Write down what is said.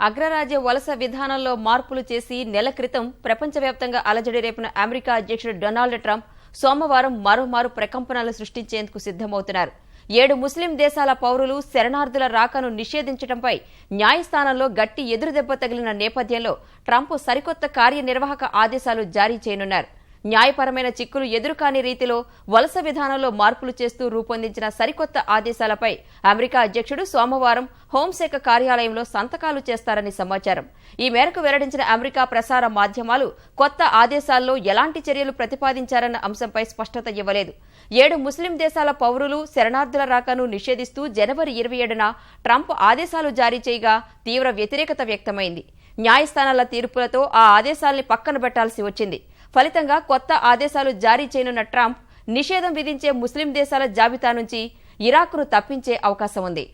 అగ్రరాజ్య వలస విధానంలో మార్పులు చేసి నెల క్రితం ప్రపంచవ్యాప్తంగా అలజడి రేపిన అమెరికా అధ్యక్షుడు డొనాల్డ్ ట్రంప్ సోమవారం మరోమారు ప్రకంపనలు సృష్టించేందుకు సిద్దమవుతున్నారు. 7 ముస్లిం దేశాల పౌరులు శరణార్థుల రాకను నిషేధించడంపై న్యాయస్థానంలో గట్టి ఎదురుదెబ్బ తగిలిన నేపథ్యంలో ట్రంప్ సరికొత్త కార్యనిర్వాహక ఆదేశాలు జారీ చేయనున్నారు. న్యాయపరమైన చిక్కులు ఎదురుకాని రీతిలో వలస విధానంలో మార్పులు చేస్తూ రూపొందించిన సరికొత్త ఆదేశాలపై అమెరికా అధ్యక్షుడు సోమవారం హోంశాఖ కార్యాలయంలో సంతకాలు చేస్తారని సమాచారం. ఈ మేరకు వెల్లడించిన అమెరికా ప్రసార మాధ్యమాలు కొత్త ఆదేశాల్లో ఎలాంటి చర్యలు ప్రతిపాదించారన్న అంశంపై స్పష్టత ఇవ్వలేదు. 7 ముస్లిం దేశాల పౌరులు శరణార్థుల రాకను నిషేధిస్తూ జనవరి 27న ట్రంప్ ఆదేశాలు జారీ చేయగా తీవ్ర వ్యతిరేకత వ్యక్తమైంది. న్యాయస్థానాల తీర్పులతో ఆ ఆదేశాల్ని పక్కన పెట్టాల్సి వచ్చింది. ఫలితంగా కొత్త ఆదేశాలు జారీ చేయనున్న ట్రంప్ నిషేధం విధించే ముస్లిం దేశాల జాబితా నుంచి ఇరాక్ను తప్పించే అవకాశం ఉంది.